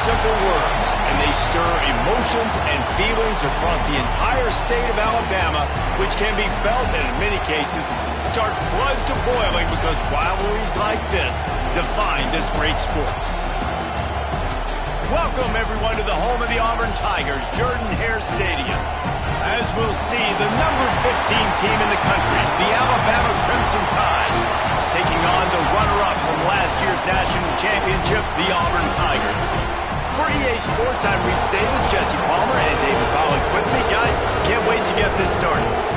simple words, and they stir emotions and feelings across the entire state of Alabama, which can be felt and in many cases starts blood to boiling because rivalries like this define this great sport. Welcome, everyone, to the home of the Auburn Tigers, Jordan-Hare Stadium. As we'll see, the number 15 team in the country, the Alabama Crimson Tide, taking on the runner-up from last year's national championship, the Auburn Tigers. For EA Sports, I'm Reese Davis, Jesse Palmer, and David Pollack with me. Guys, can't wait to get this started.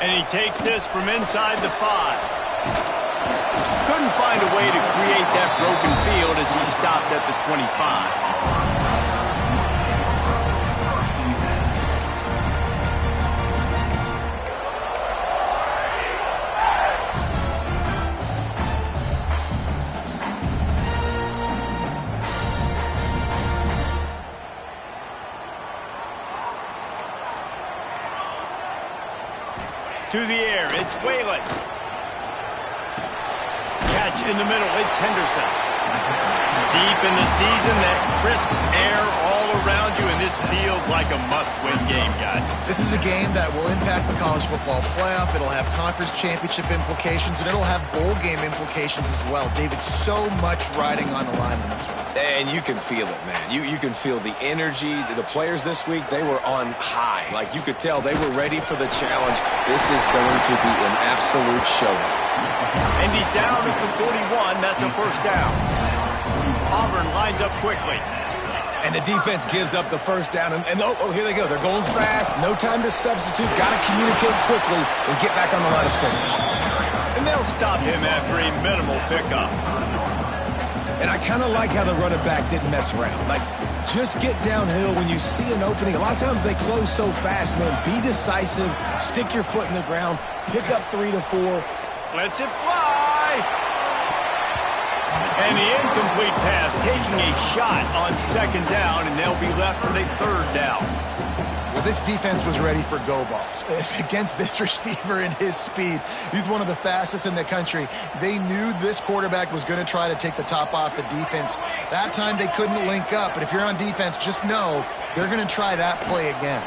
And he takes this from inside the 5. Couldn't find a way to create that broken field as he stopped at the 25. To the air, it's Whalen. Catch in the middle, it's Henderson. Deep in the season, that crisp air all around you, and this feels like a must-win game, guys. This is a game that will impact the college football playoff. It'll have conference championship implications, and it'll have bowl game implications as well. David, so much riding on the line in this one. And you can feel it, man. You can feel the energy. The players this week, they were on high. Like, you could tell they were ready for the challenge. This is going to be an absolute showdown. And he's down at the 41. That's a first down. Auburn lines up quickly. And the defense gives up the first down. And oh, here they go. They're going fast. No time to substitute. Got to communicate quickly and get back on the line of scrimmage. And they'll stop him after a minimal pickup. And I kind of like how the running back didn't mess around. Like, just get downhill when you see an opening. A lot of times they close so fast, man. Be decisive. Stick your foot in the ground. Pick up 3 to 4. Lets it fly. And the incomplete pass taking a shot on second down, and they'll be left with a third down. Well, this defense was ready for go balls against this receiver and his speed. He's one of the fastest in the country. They knew this quarterback was going to try to take the top off the defense. That time they couldn't link up, but if you're on defense, just know they're going to try that play again.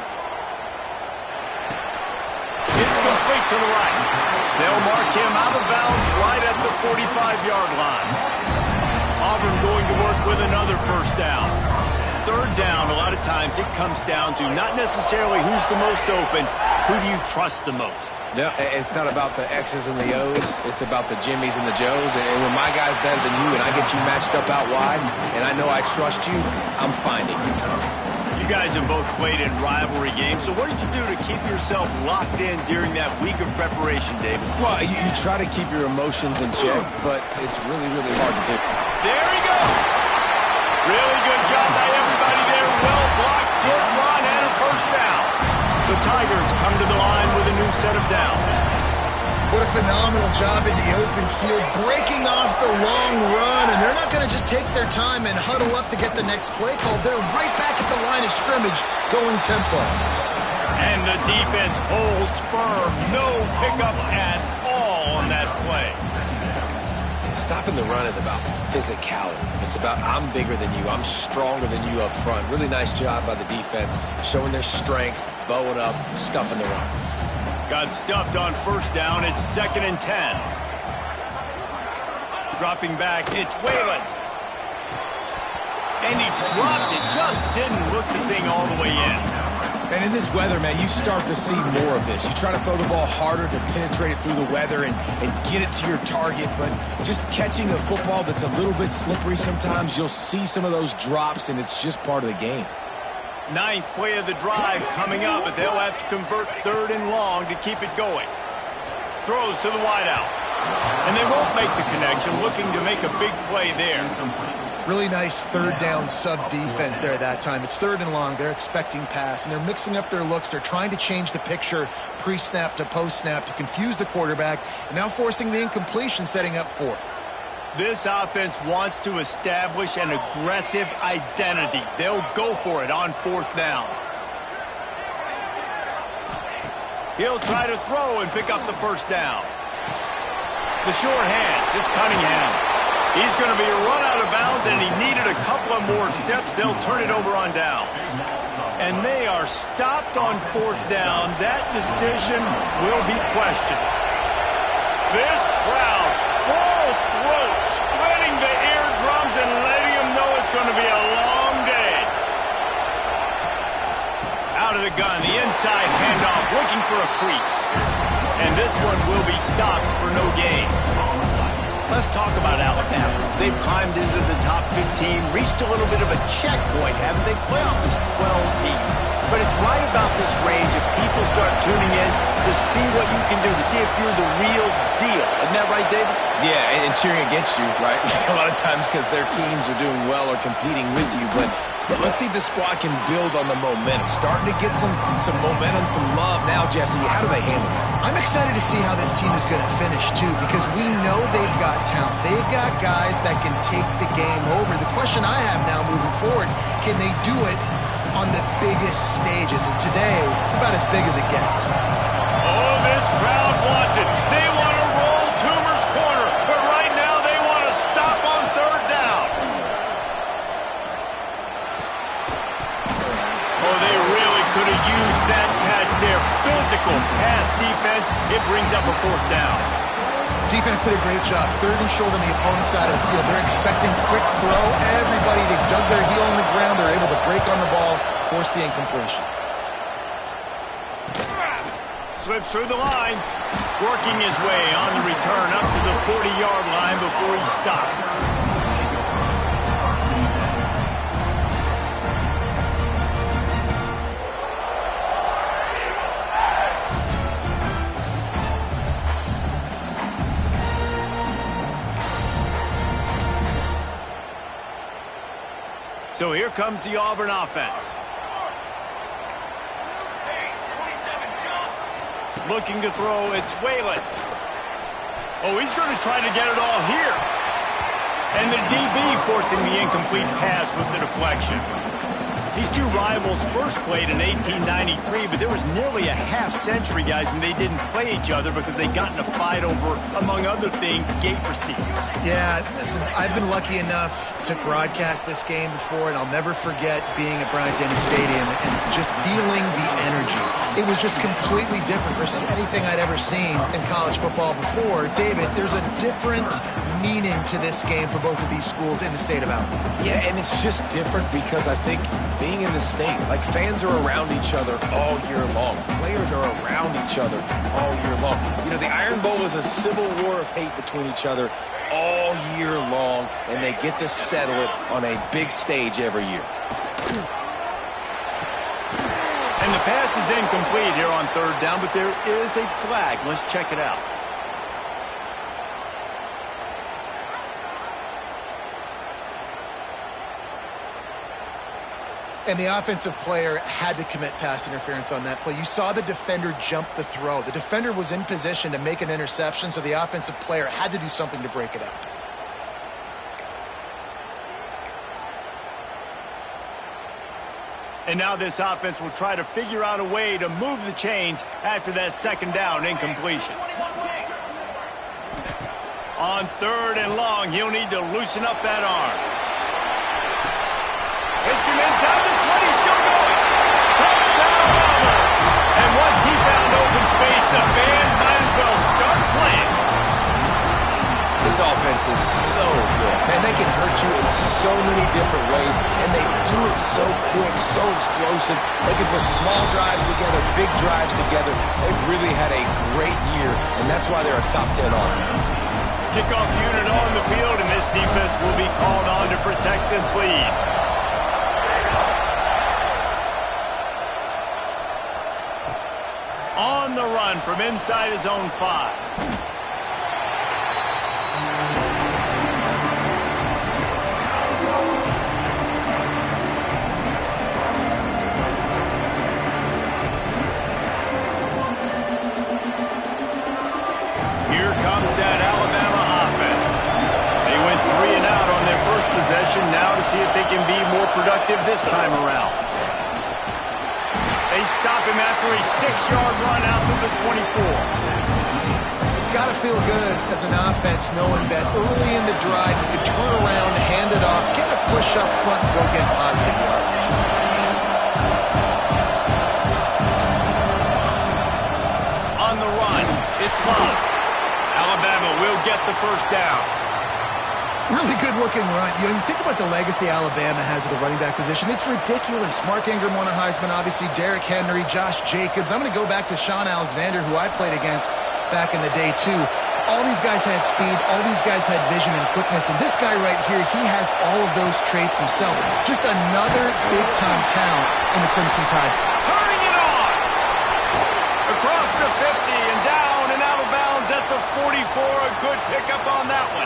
It's complete to the right. They'll mark him out of bounds right at the 45-yard line. Auburn going to work with another first down. Third down, a lot of times it comes down to not necessarily who's the most open, who do you trust the most? No, it's not about the X's and the O's. It's about the Jimmies and the Joes. And when my guy's better than you and I get you matched up out wide and I know I trust you, I'm finding you. You guys have both played in rivalry games, so what did you do to keep yourself locked in during that week of preparation, David? Well, you try to keep your emotions in check, but it's really, really hard to do. There he goes. Really good job by everybody there. Well blocked, good run, and a first down. The Tigers come to the line with a new set of downs. What a phenomenal job in the open field, breaking off the long run, and they're not going to just take their time and huddle up to get the next play called. They're right back at the line of scrimmage, going tempo. And the defense holds firm. No pickup at all on that play. Stopping the run is about physicality. It's about I'm bigger than you. I'm stronger than you up front. Really nice job by the defense, showing their strength, bowing up, stuffing the run. Got stuffed on first down. It's 2nd and 10. Dropping back, it's Whalen. And he dropped it. Just didn't look the thing all the way in. And in this weather, man, you start to see more of this. You try to throw the ball harder to penetrate it through the weather and get it to your target, but just catching a football that's a little bit slippery sometimes, you'll see some of those drops, and it's just part of the game. Ninth play of the drive coming up, but they'll have to convert 3rd and long to keep it going. Throws to the wideout. And they won't make the connection, looking to make a big play there. Really nice 3rd down sub-defense there that time. It's 3rd and long. They're expecting pass, and they're mixing up their looks. They're trying to change the picture pre-snap to post-snap to confuse the quarterback, and now forcing the incompletion, setting up 4th. This offense wants to establish an aggressive identity. They'll go for it on 4th down. He'll try to throw and pick up the 1st down. The short hands, it's Cunningham. He's going to be run out of bounds, and he needed a couple of more steps. They'll turn it over on downs. And they are stopped on 4th down. That decision will be questioned. This crowd, full throat, splitting the eardrums and letting them know it's going to be a long day. Out of the gun, the inside handoff, looking for a crease. And this one will be stopped for no gain. Let's talk about Alabama. They've climbed into the top 15, reached a little bit of a checkpoint, haven't they? Playoff is 12 teams. But it's right about this range if people start tuning in to see what you can do, to see if you're the real deal. Isn't that right, David? Yeah, and cheering against you, right? Like a lot of times because their teams are doing well or competing with you. But let's see if the squad can build on the momentum. Starting to get some momentum, some love now, Jesse. How do they handle that? I'm excited to see how this team is going to finish, too, because we know they've got talent. They've got guys that can take the game over. The question I have now moving forward, can they do it on the biggest stages? And today, it's about as big as it gets. Oh, this crowd wants it. They want to roll Toomer's corner, but right now they want to stop on 3rd down. Oh, they really could have used that catch there. Physical pass defense. It brings up a 4th down. Defense did a great job. 3rd and short on the opponent's side of the field. They're expecting quick throw. Everybody, they dug their heel on the ground. They're able to break on the ball, force the incompletion. Slips through the line. Working his way on the return up to the 40-yard line before he stopped. So here comes the Auburn offense. Looking to throw, it's Whalen. Oh, he's going to try to get it all here. And the DB forcing the incomplete pass with the deflection. These two rivals first played in 1893, but there was nearly a half-century, guys, when they didn't play each other because they got in a fight over, among other things, gate receipts. Yeah, listen, I've been lucky enough to broadcast this game before, and I'll never forget being at Bryant-Denny Stadium and just feeling the energy. It was just completely different versus anything I'd ever seen in college football before. David, there's a different meaning to this game for both of these schools in the state of Alabama. Yeah, and it's just different because I think being in the state, like fans are around each other all year long. Players are around each other all year long. You know, the Iron Bowl is a civil war of hate between each other all year long, and they get to settle it on a big stage every year. And the pass is incomplete here on 3rd down, but there is a flag. Let's check it out. And the offensive player had to commit pass interference on that play. You saw the defender jump the throw. The defender was in position to make an interception, so the offensive player had to do something to break it up. And now this offense will try to figure out a way to move the chains after that 2nd down incompletion. On 3rd and long, he'll need to loosen up that arm. Hits him inside the 20, still going. Touchdown, Auburn. And once he found open space, the band might as well start playing. This offense is so good. Man, they can hurt you in so many different ways, and they do it so quick, so explosive. They can put small drives together, big drives together. They've really had a great year, and that's why they're a top 10 offense. Kickoff unit on the field, and this defense will be called on to protect this lead. from inside his own 5. Here comes that Alabama offense. They went 3 and out on their first possession, now to see if they can be more productive this time around. They stop him after a 6-yard run out to the 24. It's got to feel good as an offense knowing that early in the drive you could turn around, hand it off, get a push up front, and go get positive yardage. On the run, it's Love. Alabama will get the first down. Really good-looking run. You think about the legacy Alabama has at the running back position. It's ridiculous. Mark Ingram won a Heisman, obviously. Derrick Henry, Josh Jacobs. I'm going to go back to Sean Alexander, who I played against back in the day, too. All these guys had speed. All these guys had vision and quickness. And this guy right here, he has all of those traits himself. Just another big-time talent in the Crimson Tide. Turning it on! Across the 50 and down and out of bounds at the 44. A good pickup on that one.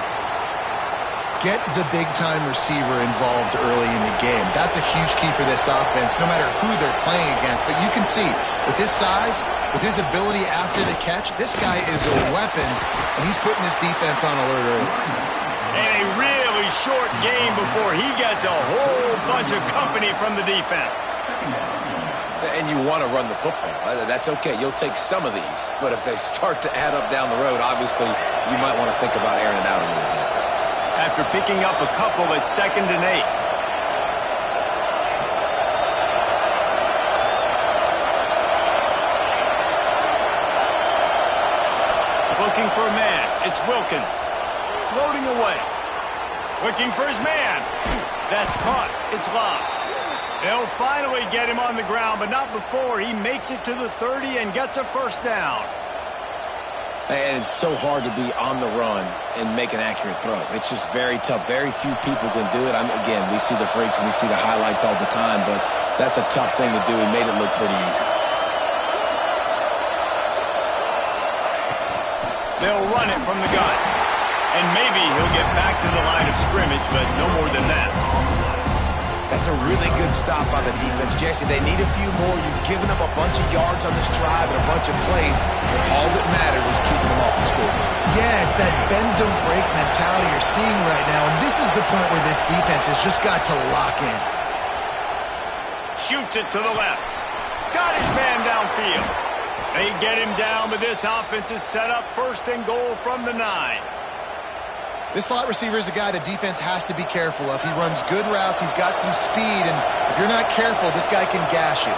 Get the big-time receiver involved early in the game. That's a huge key for this offense, no matter who they're playing against. But you can see, with his size, with his ability after the catch, this guy is a weapon, and he's putting this defense on alert early. And a really short game before he gets a whole bunch of company from the defense. And you want to run the football. That's okay. You'll take some of these. But if they start to add up down the road, obviously, you might want to think about airing it out a little bit. After picking up a couple at 2nd and 8. Looking for a man. It's Wilkins. Floating away. Looking for his man. That's caught. It's Love. They'll finally get him on the ground, but not before he makes it to the 30 and gets a first down. And it's so hard to be on the run and make an accurate throw. It's just very tough. Very few people can do it. Again, we see the freaks and we see the highlights all the time, but that's a tough thing to do. He made it look pretty easy. They'll run it from the gun. And maybe he'll get back to the line of scrimmage, but no more than that. That's a really good stop by the defense. Jesse, they need a few more. You've given up a bunch of yards on this drive and a bunch of plays, but all that matters is keeping them off the score. Yeah, it's that bend, don't break mentality you're seeing right now, and this is the point where this defense has just got to lock in. Shoots it to the left. Got his man downfield. They get him down, but this offense is set up 1st and goal from the 9. This slot receiver is a guy the defense has to be careful of. He runs good routes. He's got some speed, and if you're not careful, this guy can gash you.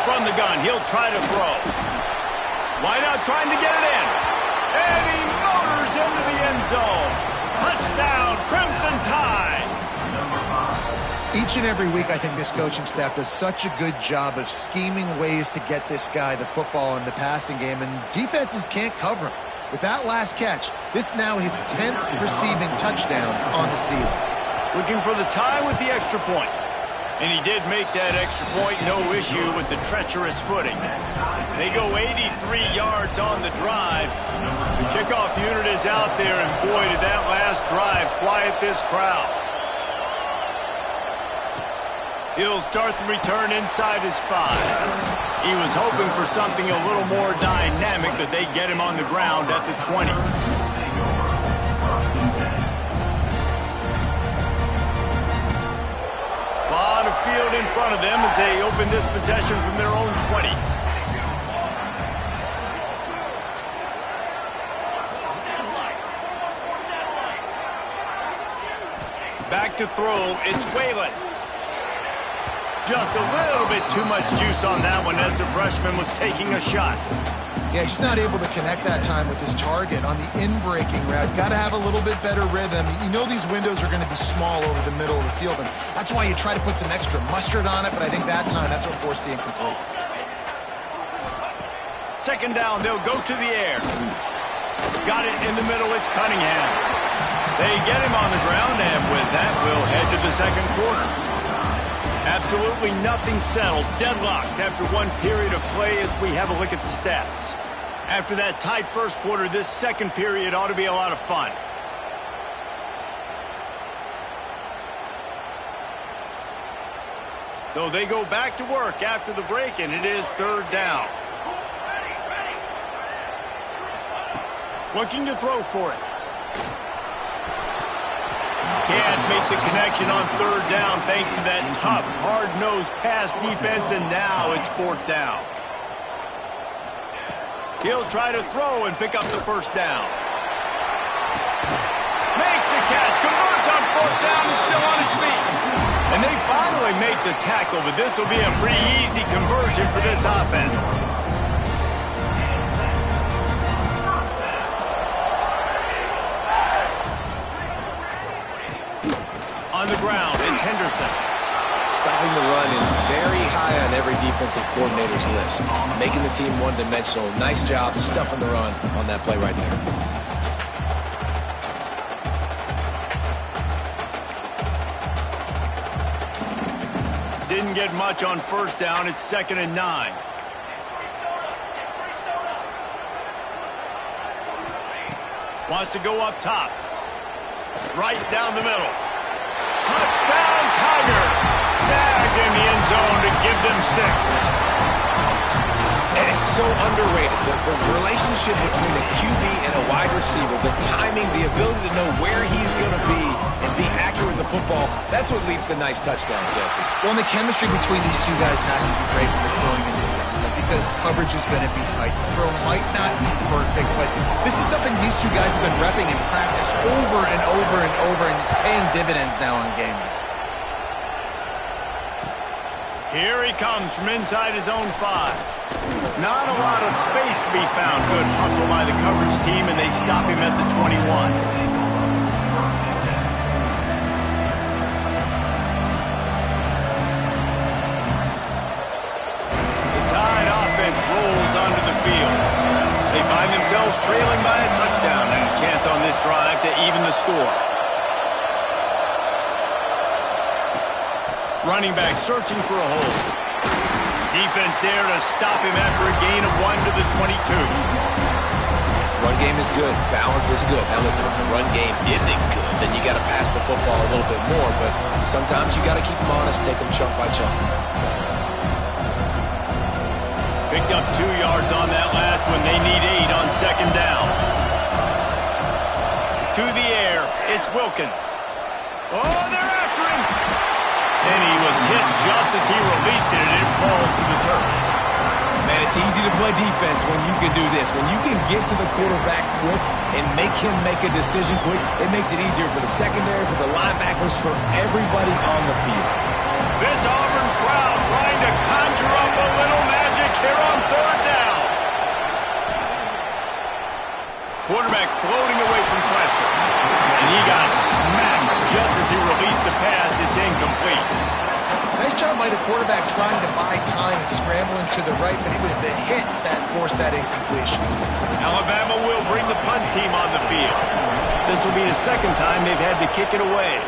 From the gun, he'll try to throw. Wide out trying to get it in. And he motors into the end zone. Touchdown, Crimson Tide. Each and every week, I think this coaching staff does such a good job of scheming ways to get this guy the football in the passing game, and defenses can't cover him. With that last catch, this now his 10th receiving touchdown on the season. Looking for the tie with the extra point. And he did make that extra point, no issue with the treacherous footing. They go 83 yards on the drive. The kickoff unit is out there, and boy, did that last drive quiet this crowd. He'll start the return inside his 5. He was hoping for something a little more dynamic, but they get him on the ground at the 20. A lot of field in front of them as they open this possession from their own 20. Back to throw, it's Whalen. Just a little bit too much juice on that one as the freshman was taking a shot. Yeah, he's not able to connect that time with his target on the in-breaking route. Got to have a little bit better rhythm. You know these windows are going to be small over the middle of the field, and that's why you try to put some extra mustard on it, but I think that time that's what forced the incomplete. 2nd down, they'll go to the air. Got it in the middle, it's Cunningham. They get him on the ground, and with that, we'll head to the 2nd quarter. Absolutely nothing settled. Deadlocked after one period of play as we have a look at the stats. After that tight first quarter, this second period ought to be a lot of fun. So they go back to work after the break, and it is third down. Looking to throw for it. Can't make the connection on third down thanks to that tough, hard-nosed pass defense, and now it's fourth down. He'll try to throw and pick up the first down. Makes the catch, converts on fourth down, is still on his feet. And they finally make the tackle, but this will be a pretty easy conversion for this offense. On the ground, it's Henderson. Stopping the run is very high on every defensive coordinator's list. Making the team one-dimensional. Nice job stuffing the run on that play right there. Didn't get much on first down. It's 2nd and 9. Wants to go up top. Right down the middle. Touchdown, Tigers! Snagged in the end zone to give them 6. And it's so underrated. The relationship between a QB and a wide receiver, the timing, the ability to know where he's going to be and be accurate with the football, that's what leads to nice touchdowns, Jesse. Well, and the chemistry between these two guys has to be great when they're throwing into the end zone because coverage is going to be tight. The throw might not be perfect, but this is something these two guys have been repping in practice over and over and over, and it's paying dividends now on game day. Here he comes from inside his own 5. Not a lot of space to be found. Good hustle by the coverage team, and they stop him at the 21. The Tide offense rolls onto the field. They find themselves trailing by a touchdown and a chance on this drive to even the score. Running back searching for a hole. Defense there to stop him after a gain of 1 to the 22. Run game is good. Balance is good. Now listen, if the run game isn't good, then you got to pass the football a little bit more. But sometimes you got to keep them honest, take them chunk by chunk. Picked up 2 yards on that last one. They need 8 on 2nd down. To the air, it's Wilkins. Oh, they're after him. And he was hit just as he released it, and it falls to the turf. Man, it's easy to play defense when you can do this. When you can get to the quarterback quick and make him make a decision quick, it makes it easier for the secondary, for the linebackers, for everybody on the field. This Auburn crowd trying to conjure up a little magic here on 3rd down. Quarterback floating away from pressure. And he got smacked just as he released the pass. It's incomplete. Nice job by the quarterback trying to buy time and scrambling to the right, but it was the hit that forced that incompletion. Alabama will bring the punt team on the field. This will be the 2nd time they've had to kick it away.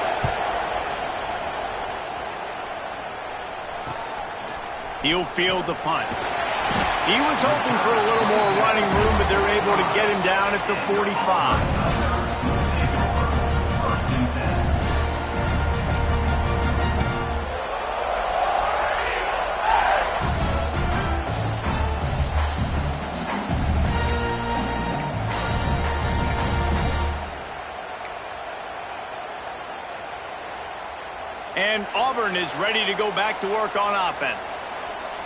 He'll field the punt. He was hoping for a little more running room, but they're able to get him down at the 45. And Auburn is ready to go back to work on offense.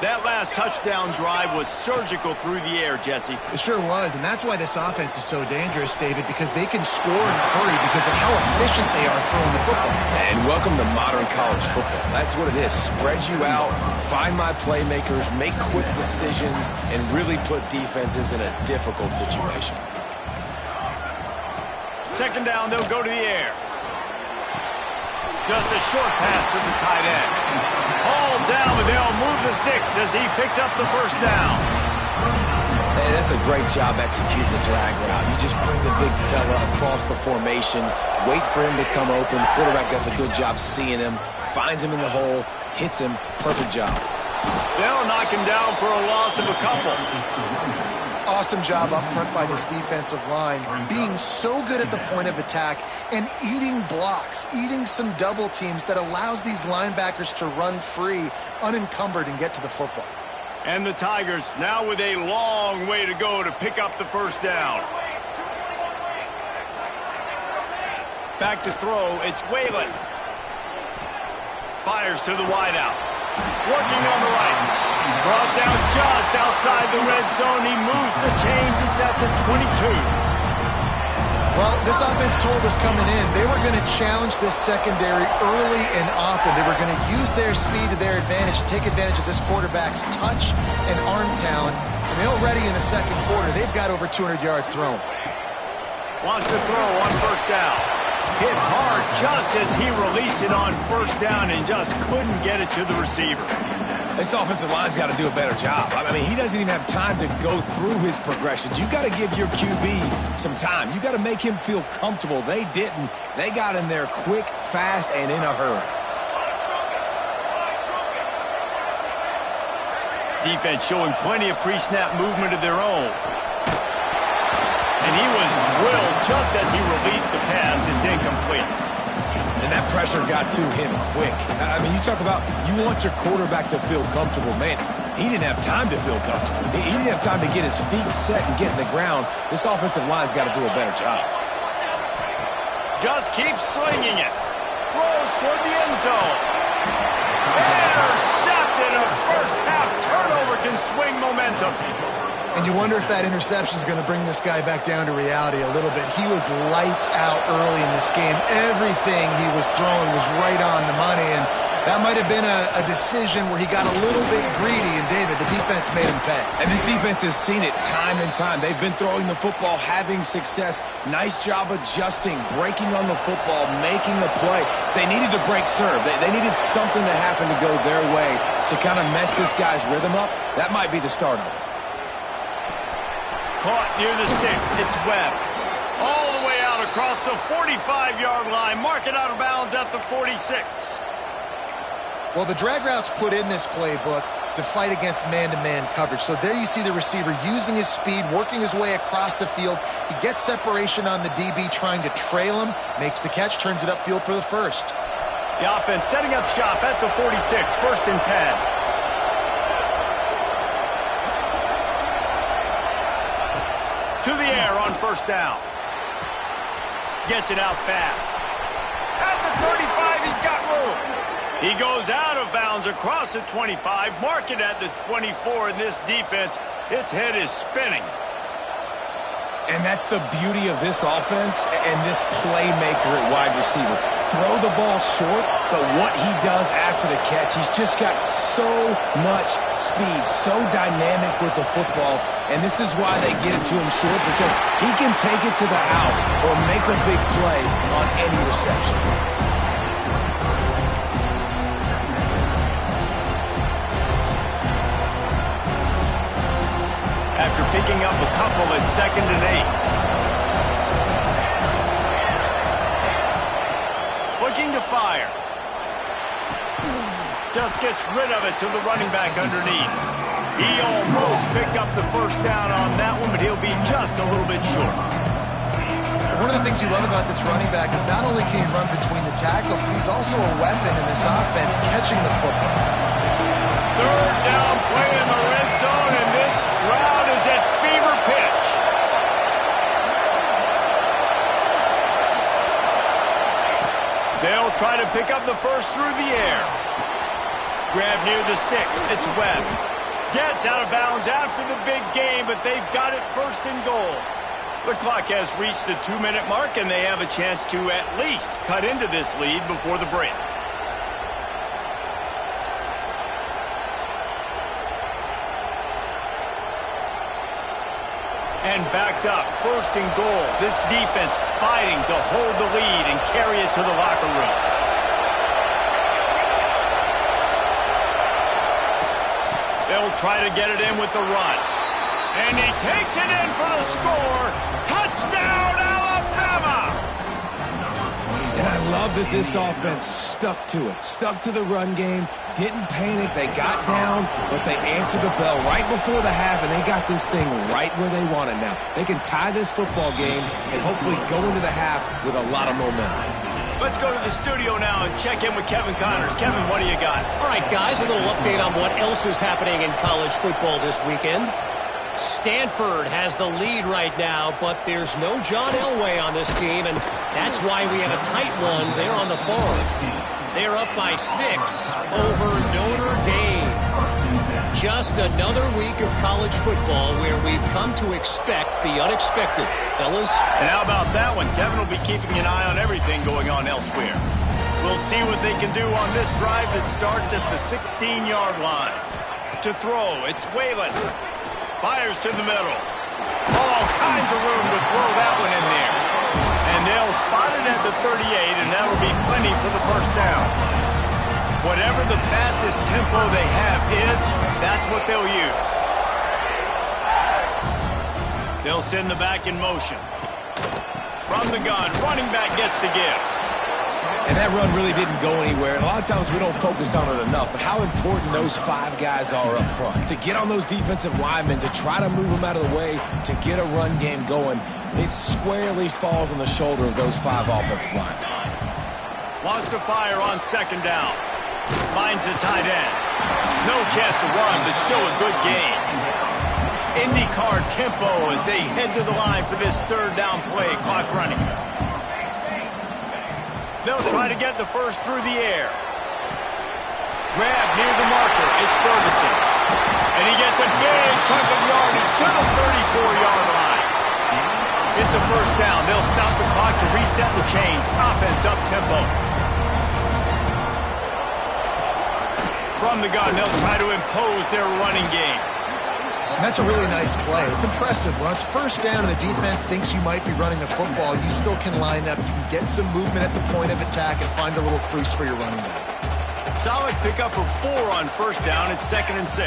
That last touchdown drive was surgical through the air, Jesse. It sure was, and that's why this offense is so dangerous, David, because they can score in a hurry because of how efficient they are throwing the football. And welcome to modern college football. That's what it is. Spread you out, find my playmakers, make quick decisions, and really put defenses in a difficult situation. 2nd down, they'll go to the air. Just a short pass to the tight end. Hauled down, but they'll move the sticks as he picks up the first down. Hey, that's a great job executing the drag route. You just bring the big fella across the formation, wait for him to come open. The quarterback does a good job seeing him, finds him in the hole, hits him. Perfect job. They'll knock him down for a loss of a couple. Awesome job up front by this defensive line, being so good at the point of attack and eating blocks, eating some double teams that allows these linebackers to run free, unencumbered, and get to the football. And the Tigers now with a long way to go to pick up the first down. Back to throw, it's Whalen. Fires to the wideout. Working on the right. Brought down just outside the red zone. He moves the chains. It's at the 22. Well, this offense told us coming in they were going to challenge this secondary early and often. They were going to use their speed to their advantage, take advantage of this quarterback's touch and arm talent. And already in the second quarter, they've got over 200 yards thrown. Wants to throw on first down. Hit hard just as he released it on first down and just couldn't get it to the receiver. This offensive line's got to do a better job. I mean, he doesn't even have time to go through his progressions. You got to give your QB some time. You got to make him feel comfortable. They didn't. They got in there quick, fast, and in a hurry. Defense showing plenty of pre-snap movement of their own. And he was drilled just as he released the pass. It's incomplete. And that pressure got to him quick. I mean, you talk about you want your quarterback to feel comfortable. Man, he didn't have time to feel comfortable. He didn't have time to get his feet set and get in the ground. This offensive line's got to do a better job. Just keeps slinging it. Throws toward the end zone. Intercepted. A first half turnover can swing momentum. And you wonder if that interception is going to bring this guy back down to reality a little bit. He was lights out early in this game. Everything he was throwing was right on the money, and that might have been a decision where he got a little bit greedy, and David, the defense made him pay. And this defense has seen it time and time. They've been throwing the football, having success. Nice job adjusting, breaking on the football, making a play. They needed to break serve. They needed something to happen to go their way to kind of mess this guy's rhythm up. That might be the start of it. Caught near the sticks. It's Webb. All the way out across the 45-yard line. Mark it out of bounds at the 46. Well, the drag routes put in this playbook to fight against man-to-man coverage. So there you see the receiver using his speed, working his way across the field. He gets separation on the DB, trying to trail him, makes the catch, turns it upfield for the first. The offense setting up shop at the 46, first and 10. To the air on first down. Gets it out fast. At the 35, he's got room. He goes out of bounds across the 25. Mark it at the 24 in this defense. Its head is spinning. And that's the beauty of this offense and this playmaker at wide receiver. Throw the ball short, but what he does after the catch, he's just got so much speed, so dynamic with the football. And this is why they get it to him short, because he can take it to the house or make a big play on any reception. After picking up a couple at 2nd and 8. Looking to fire. Just gets rid of it to the running back underneath. He almost picked up the first down on that one, but he'll be just a little bit short. One of the things you love about this running back is not only can he run between the tackles, but he's also a weapon in this offense catching the football. Third down play in the red zone, and this crowd is at fever pitch. They'll try to pick up the first through the air. Grab near the sticks. It's Webb. Gets out of bounds after the big game, but they've got it first and goal. The clock has reached the 2-minute mark, and they have a chance to at least cut into this lead before the break. And backed up, first and goal. This defense fighting to hold the lead and carry it to the locker room. They'll try to get it in with the run. And he takes it in for the score. Touchdown, Alabama! And I love that this offense stuck to it, stuck to the run game, didn't panic. They got down, but they answered the bell right before the half, and they got this thing right where they want it now. They can tie this football game and hopefully go into the half with a lot of momentum. Let's go to the studio now and check in with Kevin Connors. Kevin, what do you got? All right, guys, a little update on what else is happening in college football this weekend. Stanford has the lead right now, but there's no John Elway on this team, and that's why we have a tight one there on the farm. They're up by 6 over Notre Dame. Just another week of college football where we've come to expect the unexpected, fellas. And how about that one? Kevin will be keeping an eye on everything going on elsewhere. We'll see what they can do on this drive that starts at the 16-yard line. To throw, it's Whalen. Fires to the middle. All kinds of room to throw that one in there. And they'll spot it at the 38, and that'll be plenty for the first down. Whatever the fastest tempo they have is, that's what they'll use. They'll send the back in motion. From the gun, running back gets to give. And that run really didn't go anywhere. And a lot of times we don't focus on it enough. But how important those 5 guys are up front. To get on those defensive linemen, to try to move them out of the way, to get a run game going, it squarely falls on the shoulder of those 5 offensive linemen. Wants to fire on second down. Finds the tight end. No chance to run, but still a good game. IndyCar tempo as they head to the line for this third down play. Clock running. They'll try to get the first through the air. Grab near the marker. It's Ferguson. And he gets a big chunk of yardage to the 34-yard line. It's a first down. They'll stop the clock to reset the chains. Offense up tempo. From the gun, they'll try to impose their running game. And that's a really nice play. It's impressive. When it's first down and the defense thinks you might be running the football, you still can line up. You can get some movement at the point of attack and find a little crease for your running back. Solid pickup of 4 on first down. It's 2nd and 6.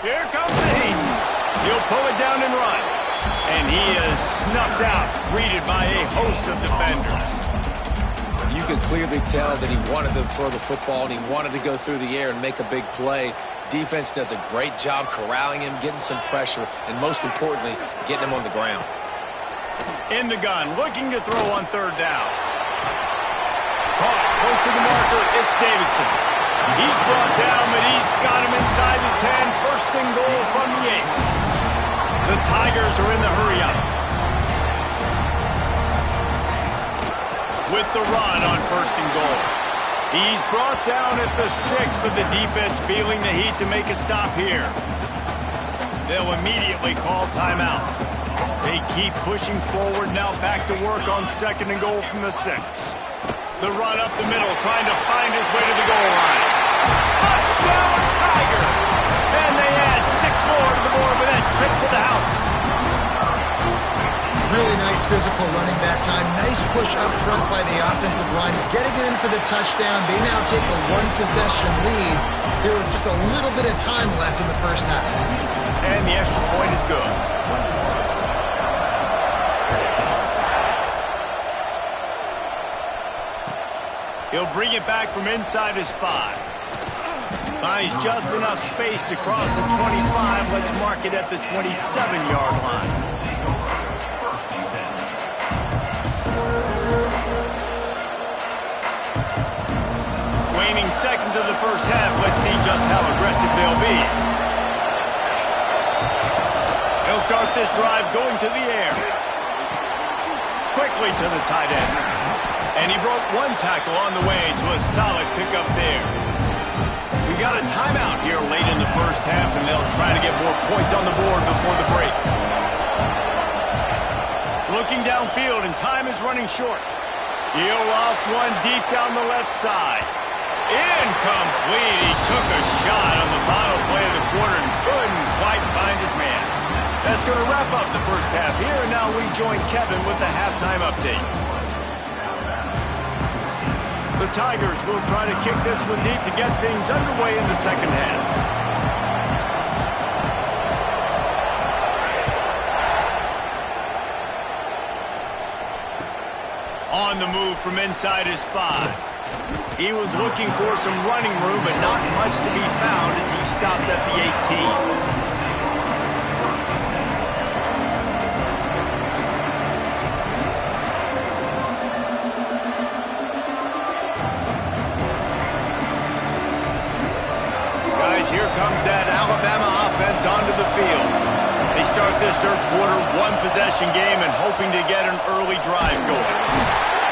Here comes the heat. He'll pull it down and run. And he is snuffed out, greeted by a host of defenders. You could clearly tell that he wanted to throw the football and he wanted to go through the air and make a big play. Defense does a great job corralling him, getting some pressure, and most importantly, getting him on the ground. In the gun, looking to throw on third down. Caught, close to the marker, it's Davidson. He's brought down, but he's got him inside the 10. First and goal from the 8. The Tigers are in the hurry-up. With the run on first and goal. He's brought down at the 6, but the defense feeling the heat to make a stop here. They'll immediately call timeout. They keep pushing forward, now back to work on second and goal from the 6. The run up the middle, trying to find his way to the goal line. Touchdown, Tiger! And they add 6 more to the board with that trip to the house. Really nice physical running back time. Nice push up front by the offensive line. Getting in for the touchdown. They now take a 1-possession lead here with just a little bit of time left in the first half. And the extra point is good. He'll bring it back from inside his 5. Finds just enough space to cross the 25. Let's mark it at the 27-yard line. Waning seconds of the first half. Let's see just how aggressive they'll be. They'll start this drive going to the air. Quickly to the tight end. And he broke 1 tackle on the way to a solid pickup there. We got a timeout here late in the first half, and they'll try to get more points on the board before the break. Looking downfield, and time is running short. He'll off one deep down the left side. Incomplete. He took a shot on the final play of the quarter and couldn't quite find his man. That's going to wrap up the first half here, and now we join Kevin with the halftime update. The Tigers will try to kick this one deep to get things underway in the second half. On the move from inside his 5. He was looking for some running room, but not much to be found as he stopped at the 18. Here comes that Alabama offense onto the field. They start this third quarter one-possession game and hoping to get an early drive going.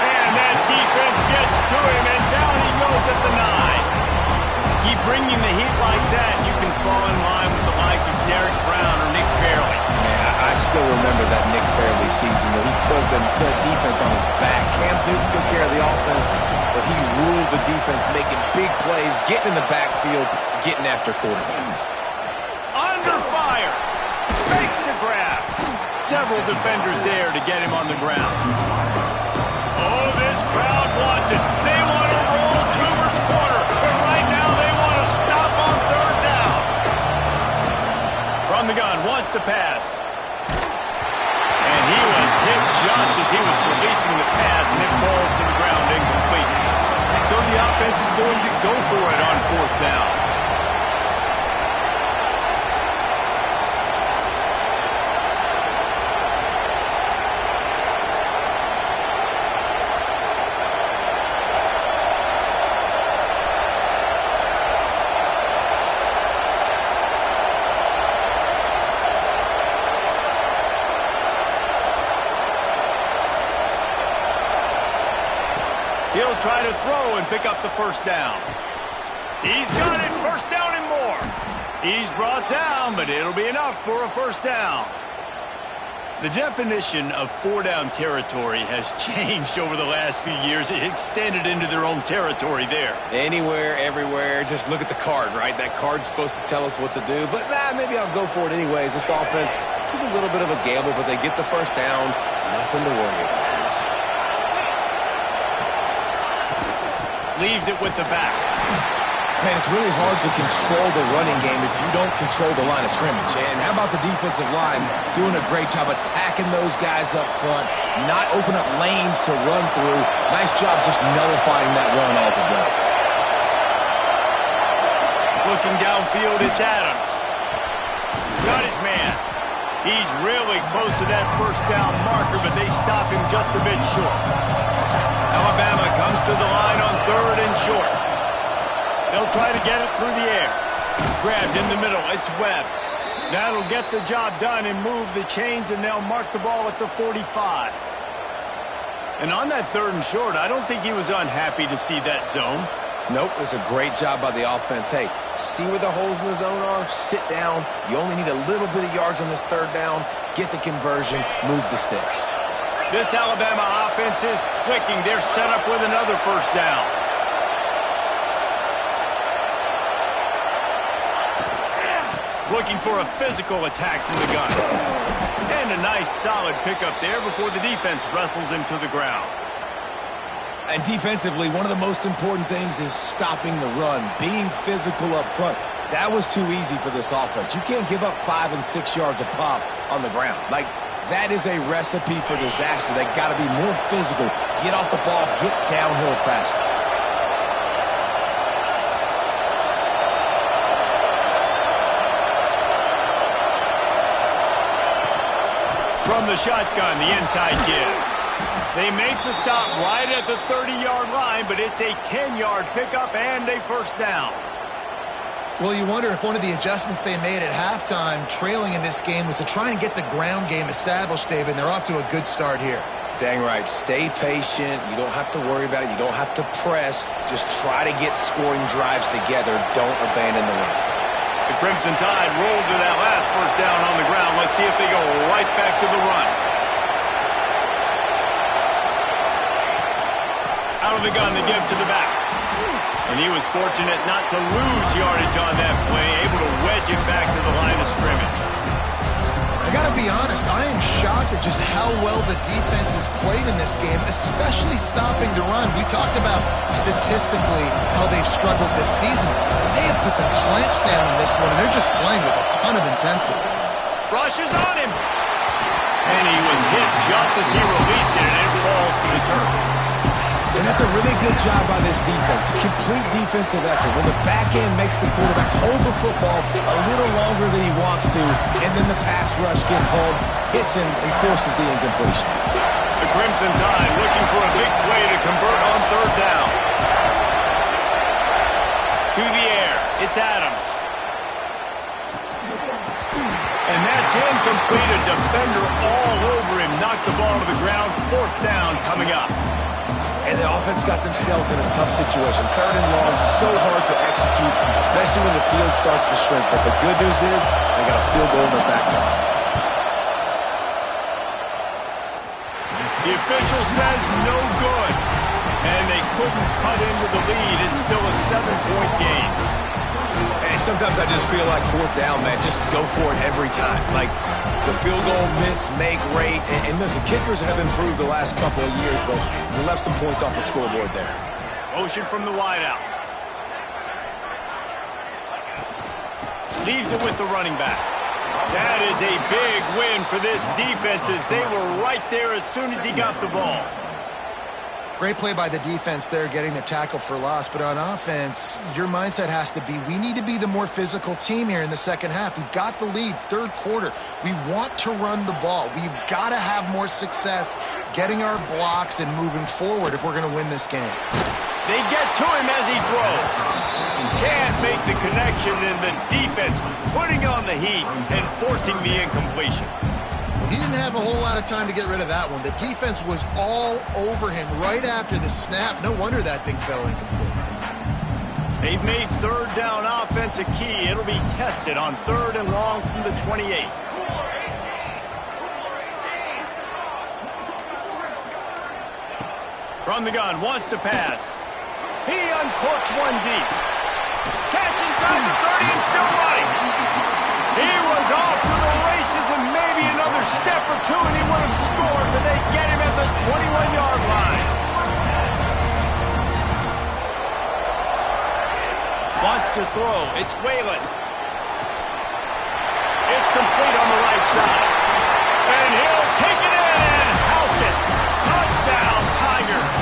And that defense gets to him, and down he goes at the 9. Keep bringing the heat like that, you can fall in line with the likes of Derek Brown or Nick Fairley. Man, I still remember that Nick Fairley season where he put the defense on his back. Cam Newton took care of the offense, but he ruled the defense, making big plays, getting in the backfield, getting after quarterbacks. Under fire. Makes the grab. Several defenders there to get him on the ground. Oh, this crowd wants it. They want to roll Toomer's corner, but right now they want to stop on third down. From the gun, wants to pass. And he was hit just as he was releasing the pass, and it falls to the ground incomplete. So the offense is going to go for it on fourth down. He'll try to throw and pick up the first down. He's got it, first down and more. He's brought down, but it'll be enough for a first down. The definition of four-down territory has changed over the last few years. It extended into their own territory there. Anywhere, everywhere, just look at the card, right? That card's supposed to tell us what to do, but maybe I'll go for it anyways. This offense took a little bit of a gamble, but they get the first down. Nothing to worry about. Leaves it with the back. Man, it's really hard to control the running game if you don't control the line of scrimmage. And how about the defensive line doing a great job attacking those guys up front, not open up lanes to run through. Nice job just nullifying that run altogether. Looking downfield, it's Adams. Got his man. He's really close to that first down marker, but they stop him just a bit short. Alabama comes to the line on third and short. They'll try to get it through the air. Grabbed in the middle. It's Webb. That'll get the job done and move the chains, and they'll mark the ball at the 45. And on that third and short, I don't think he was unhappy to see that zone. Nope, it was a great job by the offense. Hey, see where the holes in the zone are? Sit down. You only need a little bit of yards on this third down. Get the conversion. Move the sticks. This Alabama offense is clicking. They're set up with another first down. Looking for a physical attack from the gun. And a nice solid pickup there before the defense wrestles him to the ground. And defensively, one of the most important things is stopping the run, being physical up front. That was too easy for this offense. You can't give up 5 and 6 yards a pop on the ground. Like, that is a recipe for disaster. They got to be more physical, get off the ball, get downhill faster. From the shotgun, the inside give. They make the stop right at the 30-yard line, but it's a 10-yard pickup and a first down. Well, you wonder if one of the adjustments they made at halftime, trailing in this game, was to try and get the ground game established, David, and they're off to a good start here. Dang right. Stay patient. You don't have to worry about it. You don't have to press. Just try to get scoring drives together. Don't abandon the run. The Crimson Tide rolled to that last first down on the ground. Let's see if they go right back to the run. Out of the gun, they give to the back. And he was fortunate not to lose yardage on that play, able to wedge it back to the line of scrimmage. I got to be honest, I am shocked at just how well the defense has played in this game, especially stopping the run. We talked about statistically how they've struggled this season, but they have put the clamps down in this one, and they're just playing with a ton of intensity. Rush is on him. And he was hit just as he released it, and it falls to the turf. And that's a really good job by this defense. Complete defensive effort. When the back end makes the quarterback hold the football a little longer than he wants to, and then the pass rush gets home, hits him, and forces the incompletion. The Crimson Tide looking for a big play to convert on third down. To the air, it's Adams. And that's incomplete. A defender all over him. Knocked the ball to the ground. Fourth down coming up. And the offense got themselves in a tough situation. Third and long, so hard to execute, especially when the field starts to shrink. But the good news is they got a field goal in their back door. The official says no good. And they couldn't cut into the lead. It's still a 7-point game. Hey, sometimes I just feel like fourth down, man. Just go for it every time. Like the field goal miss, make, rate. And listen, kickers have improved the last couple of years, but we left some points off the scoreboard there. Motion from the wideout. Leaves it with the running back. That is a big win for this defense as they were right there as soon as he got the ball. Great play by the defense there, getting the tackle for loss. But on offense, your mindset has to be, we need to be the more physical team here in the second half. We've got the lead, third quarter. We want to run the ball. We've got to have more success getting our blocks and moving forward if we're going to win this game. They get to him as he throws. Can't make the connection, and the defense putting on the heat and forcing the incompletion. He didn't have a whole lot of time to get rid of that one. The defense was all over him right after the snap. No wonder that thing fell incomplete. They've made third down offense a key. It'll be tested on third and long from the 28. From the gun, wants to pass. He uncorks one deep. Catch inside the 30 and still running. He was off to the races and maybe another step or two and he would have scored, but they get him at the 21-yard line. Wants to throw. It's Whalen. It's complete on the right side. And he'll take it in and house it. Touchdown, Tigers.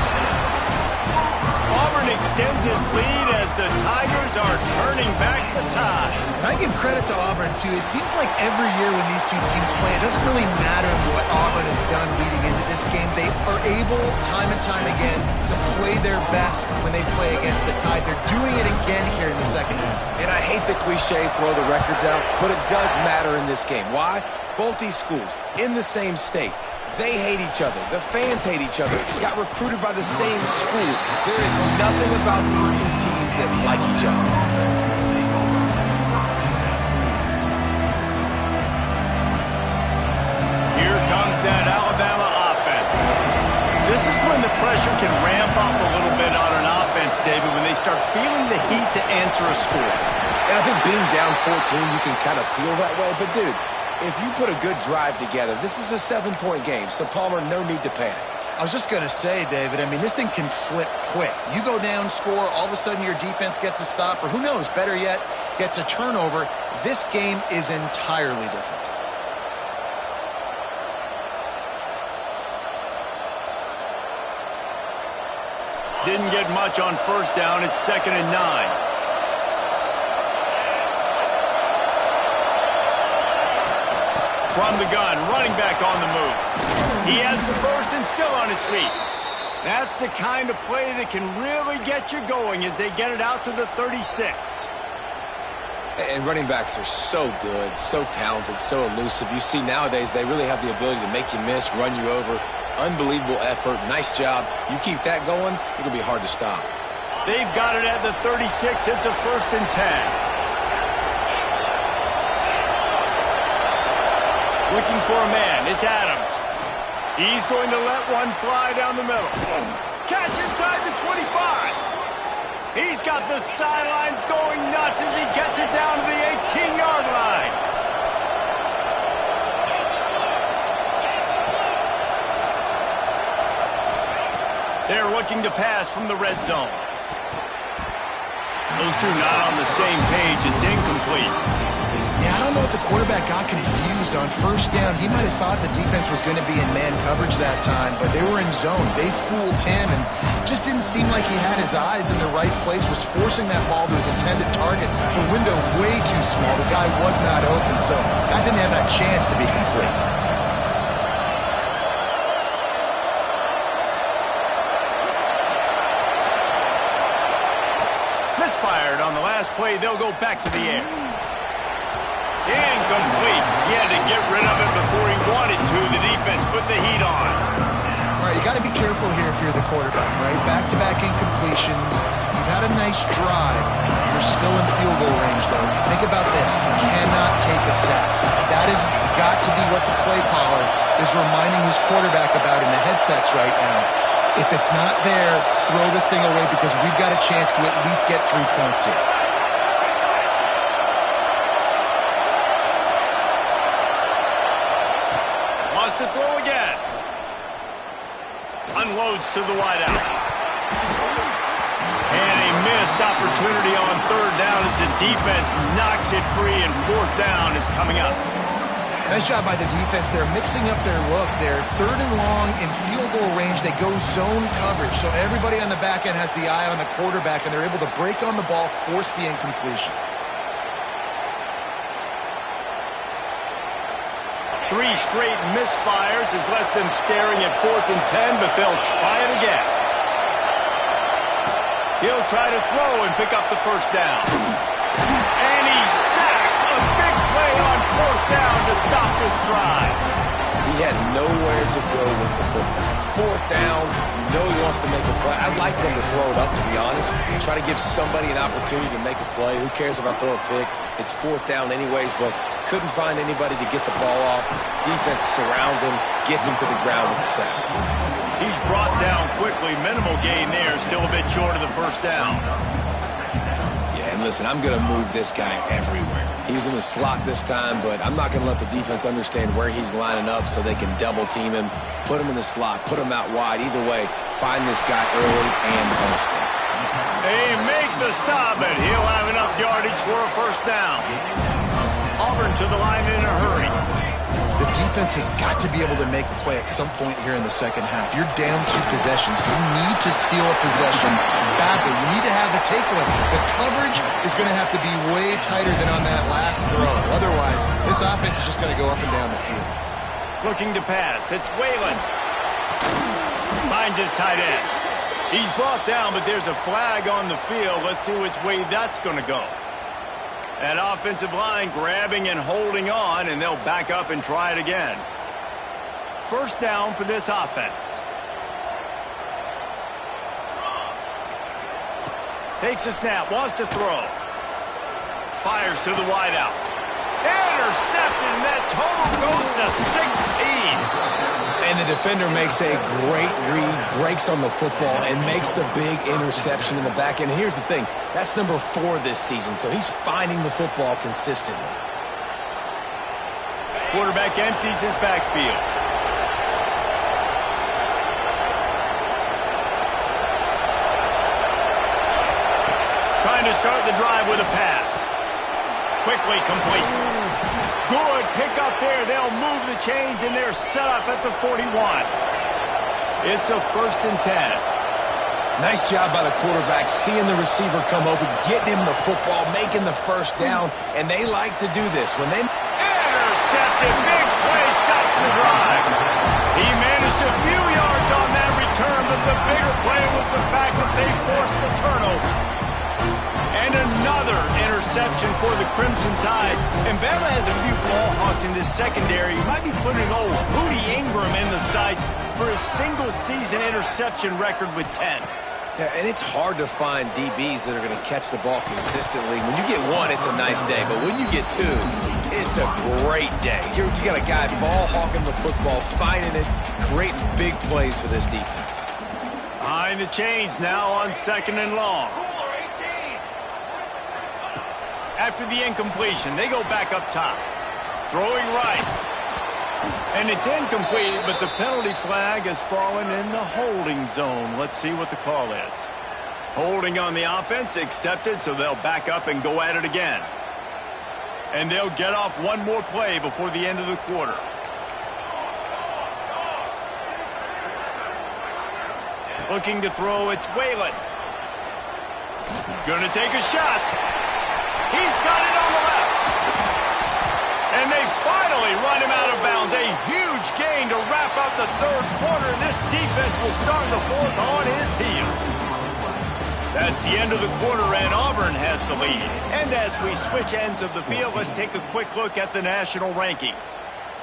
Auburn extends its lead as the Tigers are turning back the tide. And I give credit to Auburn, too. It seems like every year when these two teams play, it doesn't really matter what Auburn has done leading into this game. They are able, time and time again, to play their best when they play against the Tide. They're doing it again here in the second half. And I hate the cliche, throw the records out, but it does matter in this game. Why? Both these schools in the same state. They hate each other. The fans hate each other. Got recruited by the same schools. There is nothing about these two teams that like each other. Here comes that Alabama offense. This is when the pressure can ramp up a little bit on an offense, David, when they start feeling the heat to answer a score. And I think being down 14, you can kind of feel that way. But, dude, if you put a good drive together, this is a 7-point game, so Palmer, no need to panic. I was just going to say, David, I mean, this thing can flip quick. You go down, score, all of a sudden your defense gets a stop, or who knows, better yet, gets a turnover. This game is entirely different. Didn't get much on first down. It's 2nd and 9. From the gun, running back on the move. He has the first and still on his feet. That's the kind of play that can really get you going as they get it out to the 36. And running backs are so good, so talented, so elusive. You see nowadays they really have the ability to make you miss, run you over. Unbelievable effort. Nice job. You keep that going, it'll be hard to stop. They've got it at the 36. It's a 1st and 10. Looking for a man. It's Adams. He's going to let one fly down the middle. Catch inside the 25. He's got the sidelines going nuts as he gets it down to the 18-yard line. They're looking to pass from the red zone. Those two not on the same page. It's incomplete. Yeah, I don't know if the quarterback got confused on first down. He might have thought the defense was going to be in man coverage that time, but they were in zone. They fooled him and just didn't seem like he had his eyes in the right place, was forcing that ball to his intended target. The window way too small. The guy was not open, so that didn't have that chance to be complete. Misfired on the last play. They'll go back to the air. Incomplete. He had to get rid of it before he wanted to. The defense put the heat on. All right, you got to be careful here if you're the quarterback, right? Back-to-back incompletions. You've had a nice drive. You're still in field goal range, though. Think about this. You cannot take a sack. That has got to be what the play caller is reminding his quarterback about in the headsets right now. If it's not there, throw this thing away because we've got a chance to at least get 3 points here. To throw again. Unloads to the wideout. And a missed opportunity on third down as the defense knocks it free, and fourth down is coming up. Nice job by the defense. They're mixing up their look. They're third and long in field goal range. They go zone coverage, so everybody on the back end has the eye on the quarterback, and they're able to break on the ball, force the incompletion. 3 straight misfires has left them staring at 4th and 10, but they'll try it again. He'll try to throw and pick up the first down. And he's sacked. A big play on 4th down to stop this drive. He had nowhere to go with the football. 4th down, you know he wants to make a play. I'd like them to throw it up, to be honest. Try to give somebody an opportunity to make a play. Who cares if I throw a pick? It's 4th down anyways, but couldn't find anybody to get the ball off. Defense surrounds him, gets him to the ground with the sack. He's brought down quickly. Minimal gain there. Still a bit short of the first down. Yeah, and listen, I'm going to move this guy everywhere. He's in the slot this time, but I'm not going to let the defense understand where he's lining up so they can double team him, put him in the slot, put him out wide. Either way, find this guy early and often. They make the stop, and he'll have enough yardage for a first down. Auburn to the line in a hurry. The defense has got to be able to make a play at some point here in the second half. You're down 2 possessions. You need to steal a possession badly. You need to have the takeaway. The coverage is going to have to be way tighter than on that last throw. Otherwise, this offense is just going to go up and down the field. Looking to pass. It's Whalen. Finds his tight end. He's brought down, but there's a flag on the field. Let's see which way that's going to go. That offensive line grabbing and holding on, and they'll back up and try it again. First down for this offense. Takes a snap, wants to throw. Fires to the wideout. Intercepted, and that total goes to 16. And the defender makes a great read, breaks on the football, and makes the big interception in the back end. And here's the thing, that's number 4 this season, so he's finding the football consistently. Quarterback empties his backfield. Trying to start the drive with a pass. Quickly complete. Good pickup there. They'll move the chains, and they're set up at the 41. It's a 1st and 10. Nice job by the quarterback, seeing the receiver come open, getting him the football, making the first down, and they like to do this. When they intercepted, big play, stops the drive. He managed a few yards on that return, but the bigger play was the fact that they forced the turnover. And another interception for the Crimson Tide. And Bama has a few ball hawks in this secondary. You might be putting old Hootie Ingram in the sights for a single-season interception record with 10. Yeah, and it's hard to find DBs that are going to catch the ball consistently. When you get 1, it's a nice day. But when you get 2, it's a great day. You got a guy ball hawking the football, finding it, creating big plays for this defense. Behind the chains now on 2nd and long. After the incompletion, they go back up top. Throwing right. And it's incomplete, but the penalty flag has fallen in the holding zone. Let's see what the call is. Holding on the offense, accepted, so they'll back up and go at it again. And they'll get off one more play before the end of the quarter. Looking to throw, it's Whalen. Gonna take a shot. He's got it on the left. And they finally run him out of bounds. A huge gain to wrap up the third quarter. This defense will start the fourth on its heels. That's the end of the quarter, and Auburn has the lead. And as we switch ends of the field, let's take a quick look at the national rankings.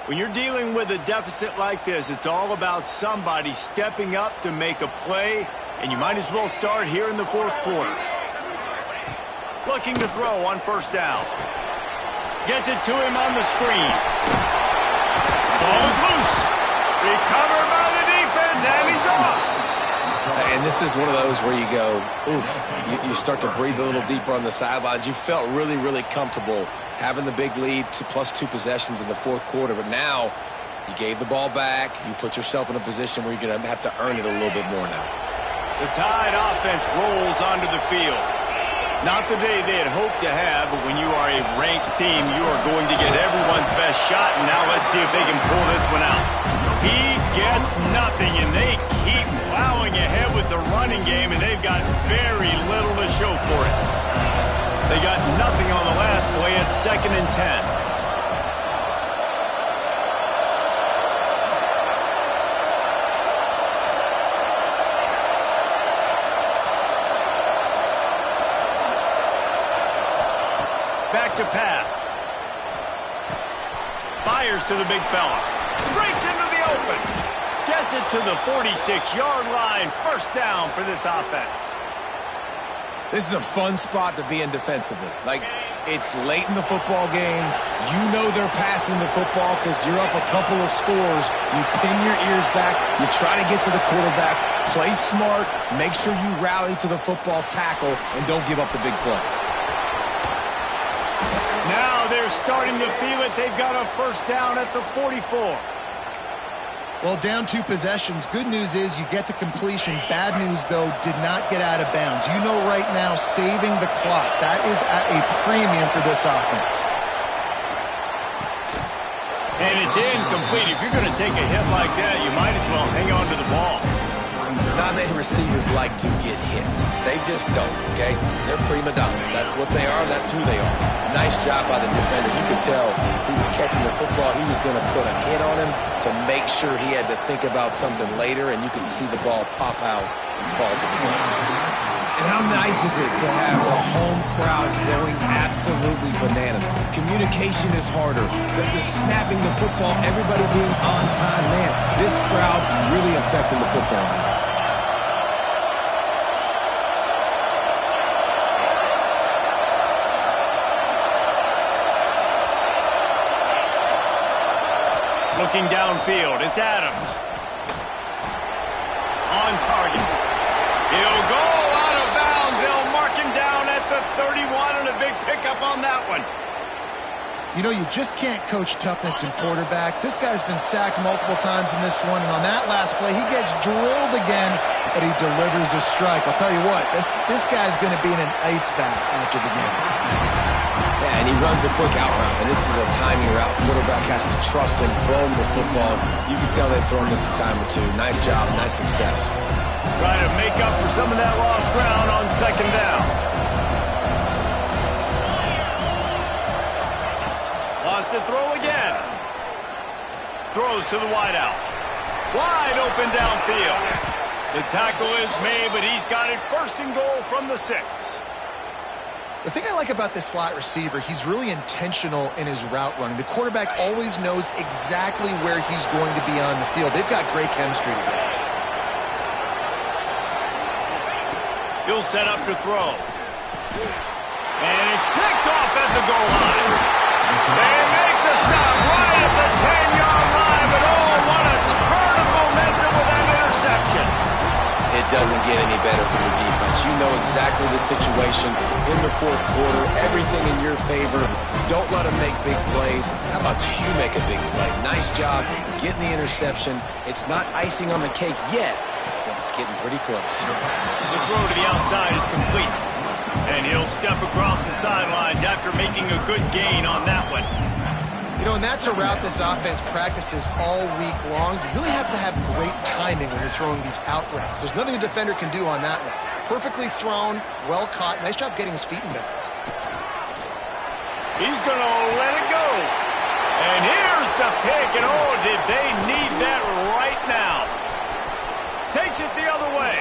When you're dealing with a deficit like this, it's all about somebody stepping up to make a play, and you might as well start here in the fourth quarter. Looking to throw on first down. Gets it to him on the screen. Ball is loose. Recovered by the defense, and he's off. And this is one of those where you go, oof, you start to breathe a little deeper on the sidelines. You felt really, really comfortable having the big lead to +2 possessions in the fourth quarter. But now you gave the ball back. You put yourself in a position where you're going to have to earn it a little bit more now. The Tide offense rolls onto the field. Not the day they had hoped to have, but when you are a ranked team, you are going to get everyone's best shot. And now let's see if they can pull this one out. He gets nothing, and they keep plowing ahead with the running game, and they've got very little to show for it. They got nothing on the last play. It's 2nd and 10. Back to pass. Fires to the big fella. Breaks into the open. Gets it to the 46-yard line. First down for this offense. This is a fun spot to be in defensively. Like, it's late in the football game. You know they're passing the football because you're up a couple of scores. You pin your ears back. You try to get to the quarterback. Play smart. Make sure you rally to the football tackle and don't give up the big plays. Now they're starting to feel it. They've got a first down at the 44. Well, down 2 possessions. Good news is you get the completion. Bad news, though, did not get out of bounds. You know right now, saving the clock. That is at a premium for this offense. And it's incomplete. If you're going to take a hit like that, you might as well hang on to the ball. Not many receivers like to get hit. They just don't, okay? They're prima donnas. That's what they are. That's who they are. Nice job by the defender. You could tell he was catching the football. He was going to put a hit on him to make sure he had to think about something later, and you could see the ball pop out and fall to the ground. And how nice is it to have the home crowd going absolutely bananas? Communication is harder. The snapping the football, everybody being on time. Man, this crowd really affecting the football game. Looking downfield, it's Adams. On target. He'll go out of bounds. They'll mark him down at the 31, and a big pickup on that one. You know, you just can't coach toughness in quarterbacks. This guy's been sacked multiple times in this one, and on that last play, he gets drilled again, but he delivers a strike. I'll tell you what, this guy's going to be in an ice bath after the game. Yeah, and he runs a quick out route, and this is a timing route. Quarterback has to trust him, throw him the football. You can tell they've thrown this a time or two. Nice job, nice success. Trying to make up for some of that lost ground on 2nd down. Lost to throw again. Throws to the wideout. Wide open downfield. The tackle is made, but he's got it 1st and goal from the 6. The thing I like about this slot receiver, he's really intentional in his route running. The quarterback always knows exactly where he's going to be on the field. They've got great chemistry together. He'll set up to throw. And it's picked off at the goal line. They make the stop right at the 10-yard line, but oh, what a turn of momentum with that interception. It doesn't get any better from the defense. You know exactly the situation in the fourth quarter. Everything in your favor. Don't let them make big plays. How about you make a big play? Nice job getting the interception. It's not icing on the cake yet, but it's getting pretty close. The throw to the outside is complete. And he'll step across the sidelines after making a good gain on that one. You know, and that's a route this offense practices all week long. You really have to have great timing when you're throwing these out routes. There's nothing a defender can do on that one. Perfectly thrown, well caught. Nice job getting his feet in bounds. He's going to let it go. And here's the pick. And oh, did they need that right now. Takes it the other way.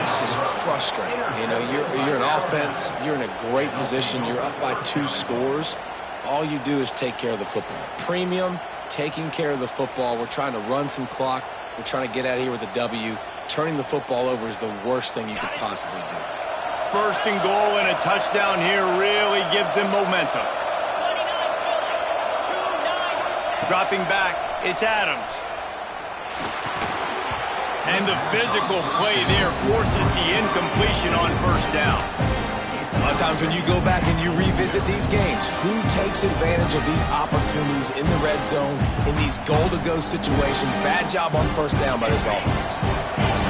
This is frustrating. You know, you're an offense. You're in a great position. You're up by 2 scores. All you do is take care of the football. Premium, taking care of the football. We're trying to run some clock. We're trying to get out of here with a W. Turning the football over is the worst thing you could possibly do. First and goal and a touchdown here really gives them momentum. Dropping back, it's Adams. And the physical play there forces the incompletion on first down. A lot of times when you go back and you revisit these games, who takes advantage of these opportunities in the red zone, in these goal-to-go situations? Bad job on first down by this offense.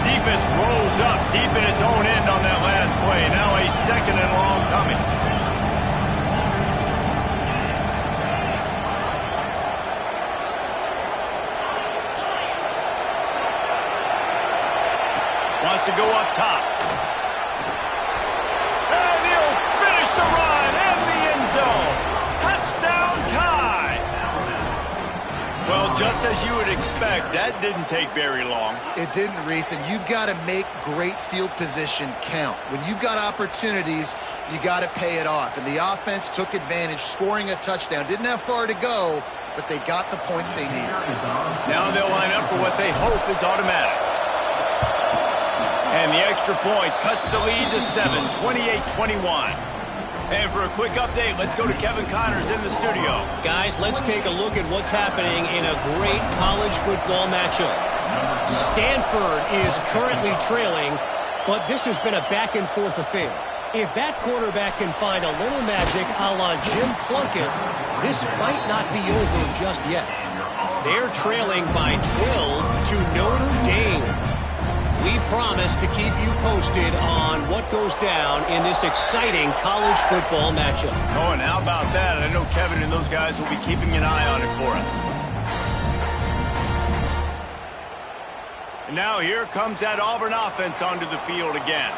Defense rolls up deep in its own end on that last play. Now a second and long coming. Wants to go up top. And he'll finish the run in the end zone. Touchdown tie. Well, just as you would expect, that didn't take very long. It didn't, Reese, and you've got to make great field position count. When you've got opportunities, you got to pay it off. And the offense took advantage, scoring a touchdown. Didn't have far to go, but they got the points they needed. Now they'll line up for what they hope is automatic. And the extra point cuts the lead to 7, 28-21. And for a quick update, let's go to Kevin Connors in the studio. Guys, let's take a look at what's happening in a great college football matchup. Stanford is currently trailing, but this has been a back-and-forth affair. If that quarterback can find a little magic a la Jim Plunkett, this might not be over just yet. They're trailing by 12 to Notre Dame. We promise to keep you posted on what goes down in this exciting college football matchup. Oh, and how about that? I know Kevin and those guys will be keeping an eye on it for us. And now here comes that Auburn offense onto the field again.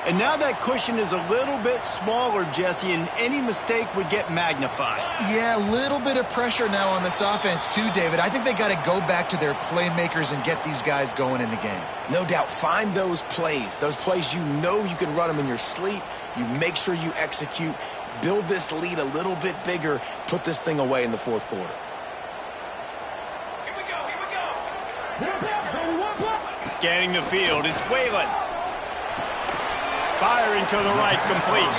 And now that cushion is a little bit smaller, Jesse, and any mistake would get magnified. Yeah, a little bit of pressure now on this offense too, David. I think they got to go back to their playmakers and get these guys going in the game. No doubt, find those plays you know you can run them in your sleep. You make sure you execute, build this lead a little bit bigger, put this thing away in the fourth quarter. Here we go. Scanning the field, it's Whalen. Firing to the right, complete.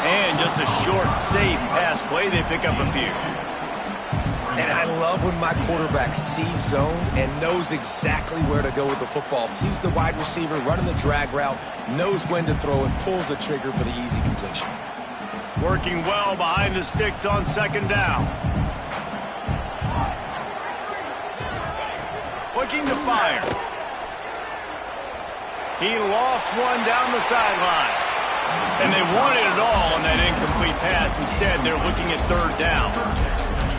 And just a short, safe pass play. They pick up a few. And I love when my quarterback sees zone and knows exactly where to go with the football. Sees the wide receiver running the drag route, knows when to throw it, pulls the trigger for the easy completion. Working well behind the sticks on second down. Looking to fire. He lofts one down the sideline. And they wanted it all on that incomplete pass. Instead, they're looking at third down.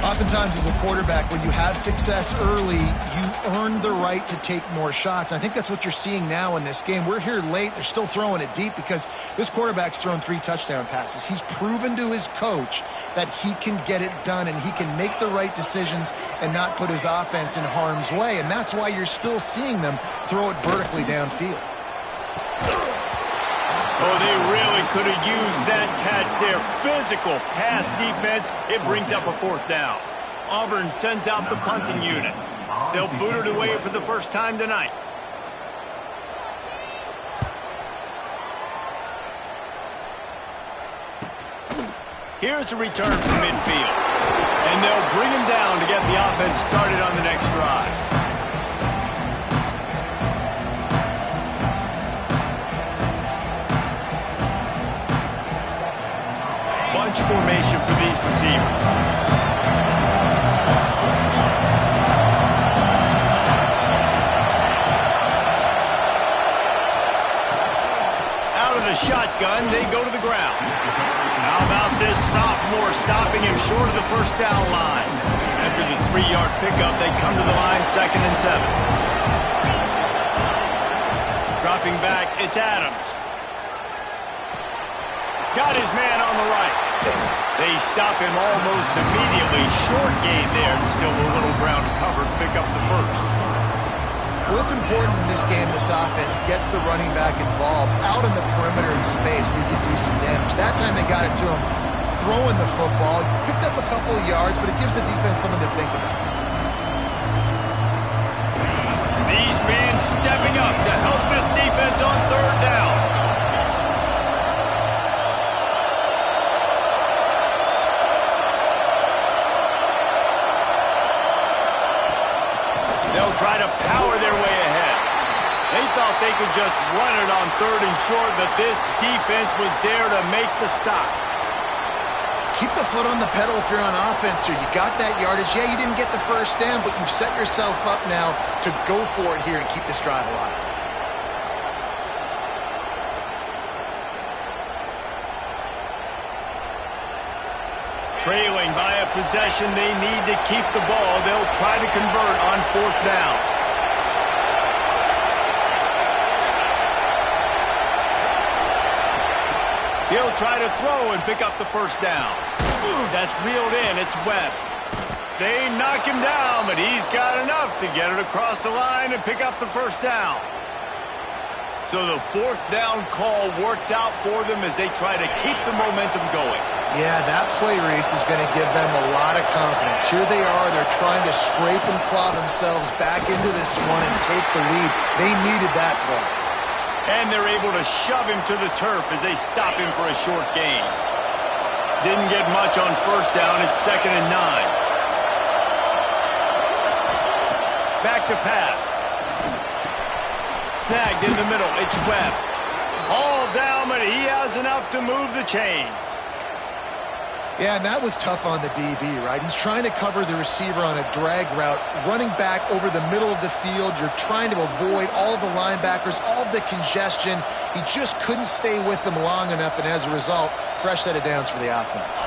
Oftentimes as a quarterback, when you have success early, you earn the right to take more shots. And I think that's what you're seeing now in this game. We're here late. They're still throwing it deep because this quarterback's thrown 3 touchdown passes. He's proven to his coach that he can get it done and he can make the right decisions and not put his offense in harm's way. And that's why you're still seeing them throw it vertically downfield. Oh, they really could have used that catch there. Physical pass defense. It brings up a fourth down. Auburn sends out the punting unit. They'll boot it away for the first time tonight. Here's a return from midfield. And they'll bring him down to get the offense started on the next drive. Bunch formation for these receivers. Out of the shotgun. They go to the ground. How about this sophomore stopping him short of the first down line? After the 3-yard pickup, they come to the line, 2nd and 7. Dropping back, it's Adams. Got his man on the right. They stop him almost immediately. Short gain there, and still a little ground to cover to pick up the first. Well, it's important in this game this offense gets the running back involved out in the perimeter in space where you can do some damage. That time they got it to him throwing the football. Picked up a couple of yards, but it gives the defense something to think about. These fans stepping up to help this defense on 3rd down. They'll try to power their way ahead. They thought they could just run it on 3rd and short, but this defense was there to make the stop. Keep the foot on the pedal if you're on offense here. You got that yardage. Yeah, you didn't get the first down, but you've set yourself up now to go for it here and keep this drive alive. Trailing by a possession, they need to keep the ball. They'll try to convert on 4th down. He'll try to throw and pick up the first down. That's reeled in. It's Webb. They knock him down, but he's got enough to get it across the line and pick up the first down. So the 4th down call works out for them as they try to keep the momentum going. Yeah, that play race is going to give them a lot of confidence. Here they are. They're trying to scrape and claw themselves back into this one and take the lead. They needed that play. And they're able to shove him to the turf as they stop him for a short gain. Didn't get much on 1st down. It's 2nd and 9. Back to pass. Snagged in the middle. It's Webb. All down, but he has enough to move the chains. Yeah, and that was tough on the DB, right? He's trying to cover the receiver on a drag route, running back over the middle of the field. You're trying to avoid all of the linebackers, all of the congestion. He just couldn't stay with them long enough, and as a result, fresh set of downs for the offense.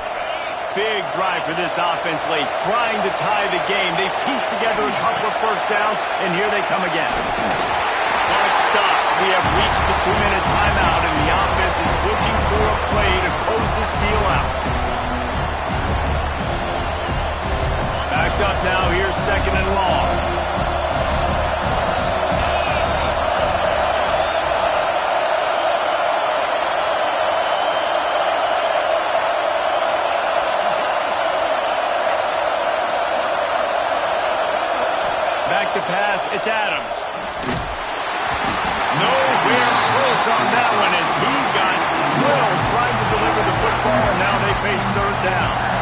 Big drive for this offense late, trying to tie the game. They pieced together a couple of first downs, and here they come again. Clock stops. We have reached the 2-minute timeout, and the offense is looking for a play to close this deal out. Backed up now, here's 2nd and long. Back to pass, it's Adams. Nowhere close on that one as he got drilled trying to deliver the football, and now they face 3rd down.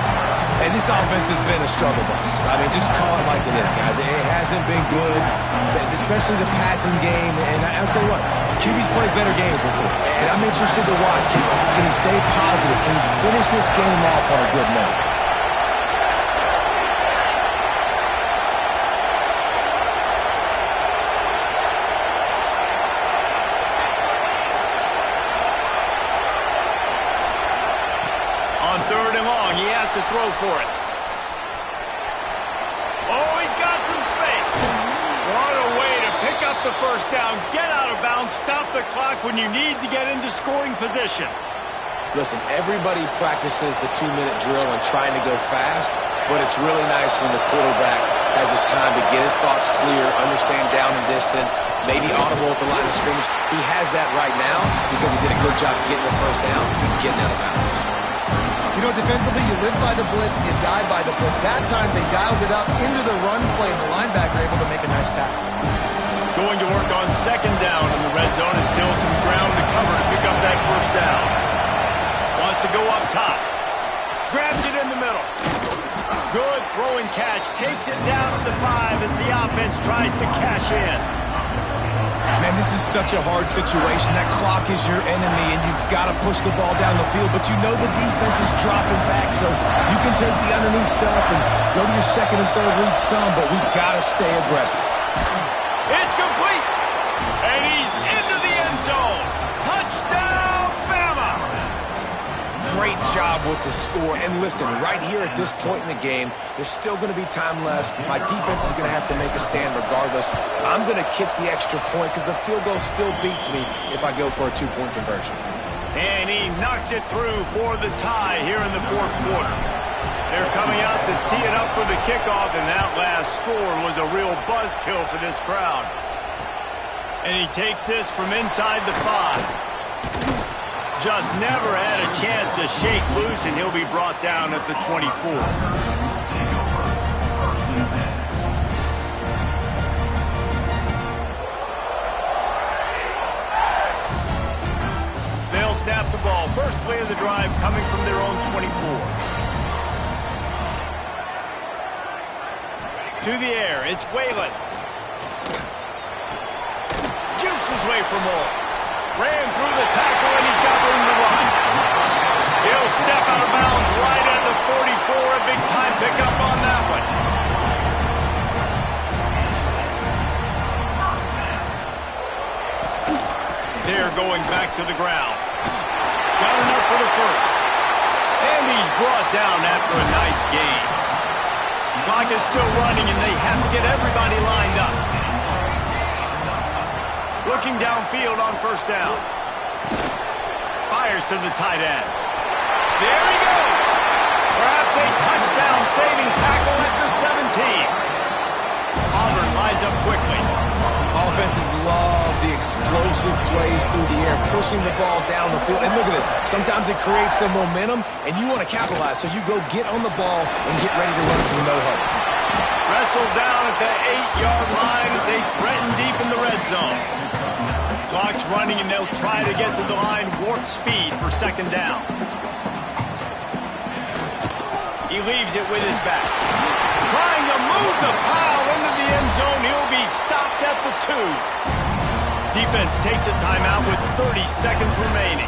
And this offense has been a struggle bus. I mean, just call it like it is, guys. It hasn't been good, especially the passing game. And I'll tell you what, QB's played better games before. And I'm interested to watch. Can he stay positive? Can he finish this game off on a good note? On 3rd and long, he has to throw for it. Oh, he's got some space. What a way to pick up the first down, get out of bounds, stop the clock when you need to get into scoring position. Listen, everybody practices the 2-minute drill and trying to go fast, but it's really nice when the quarterback has his time to get his thoughts clear, understand down and distance, maybe audible at the line of scrimmage. He has that right now because he did a good job getting the first down and getting out of bounds. You know, defensively, you live by the blitz and you die by the blitz. That time, they dialed it up into the run play, and the linebacker able to make a nice tackle. Going to work on 2nd down in the red zone. Is still some ground to cover to pick up that first down. Wants to go up top. Grabs it in the middle. Good throw and catch. Takes it down to the 5 as the offense tries to cash in. Man, this is such a hard situation. That clock is your enemy, and you've got to push the ball down the field, but you know the defense is dropping back, so you can take the underneath stuff and go to your 2nd and 3rd read some, but we've got to stay aggressive. It's complete, and he's into the end zone. Touchdown, Bama! job with the score. And listen, right here at this point in the game, there's still going to be time left. My defense is going to have to make a stand regardless. I'm going to kick the extra point because the field goal still beats me if I go for a two-point conversion. And he knocks it through for the tie here in the fourth quarter. They're coming out to tee it up for the kickoff, and that last score was a real buzzkill for this crowd. And he takes this from inside the 5. Just never had a chance to shake loose, and he'll be brought down at the 24. They'll snap the ball. First play of the drive coming from their own 24. To the air, it's Whalen. Jukes his way for more. Ran through the tackle, and he's got room to run. He'll step out of bounds right at the 44. A big-time pickup on that one. They're going back to the ground. Got enough for the first. And he's brought down after a nice gain. Clock is still running, and they have to get everybody lined up. Looking downfield on first down. Fires to the tight end. There he goes. Perhaps a touchdown-saving tackle at the 17. Auburn lines up quickly. Offenses love the explosive plays through the air, pushing the ball down the field. And look at this. Sometimes it creates some momentum, and you want to capitalize. So you go get on the ball and get ready to run some no-huddle. Wrestled down at the 8-yard line as they threaten deep in the red zone. Clock's running, and they'll try to get to the line warp speed for second down. He leaves it with his back. Trying to move the pile into the end zone. He'll be stopped at the 2. Defense takes a timeout with 30 seconds remaining.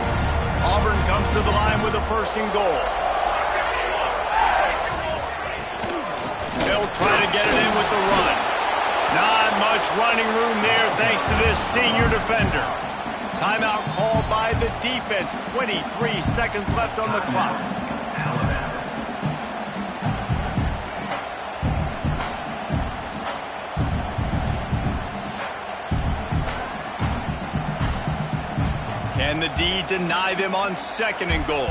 Auburn comes to the line with a first and goal. They'll try to get it in with the run. Not much running room there thanks to this senior defender. Timeout called by the defense. 23 seconds left on the clock. Can the D deny them on second and goal?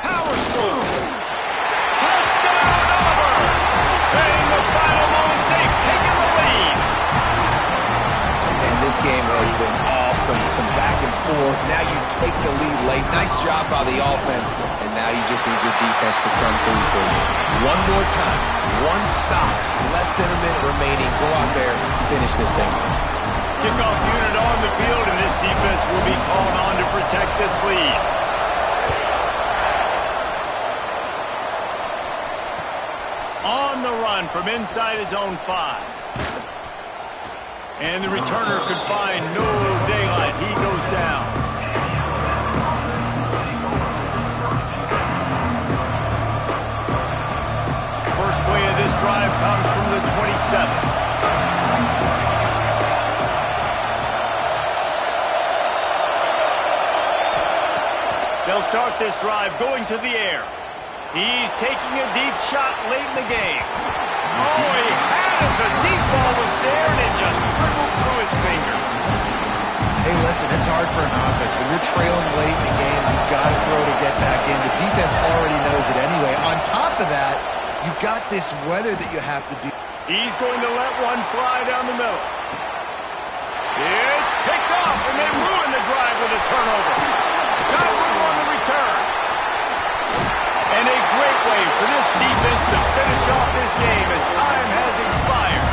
Power scoop. Touchdown, Auburn! And in the final moments, they've taken the lead. And this game has been awesome. Some back and forth. Now you take the lead late. Nice job by the offense. And now you just need your defense to come through for you. One more time. One stop. Less than a minute remaining. Go out there, finish this thing off. Kickoff unit on the field, and this defense will be called on to protect this lead. On the run from inside his own 5. And the returner could find no daylight. He goes down. First play of this drive comes from the 27. They'll start this drive going to the air. He's taking a deep shot late in the game. Oh, he had it. The deep ball was there, and it just dribbled through his fingers. Hey, listen, it's hard for an offense. When you're trailing late in the game, you've got to throw to get back in. The defense already knows it anyway. On top of that, you've got this weather that you have to do. He's going to let one fly down the middle. It's picked off, and they ruin the drive with a turnover. Got room on the return. And a great way for this defense to finish off this game as time has expired.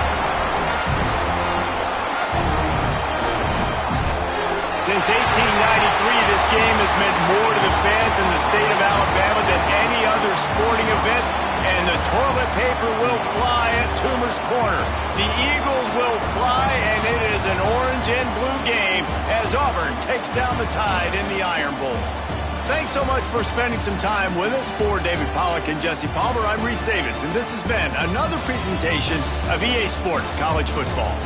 Since 1893, this game has meant more to the fans in the state of Alabama than any other sporting event, and the toilet paper will fly at Toomer's Corner. The Eagles will fly, and it is an orange and blue game as Auburn takes down the Tide in the Iron Bowl. Thanks so much for spending some time with us. For David Pollack and Jesse Palmer, I'm Reese Davis, and this has been another presentation of EA Sports College Football.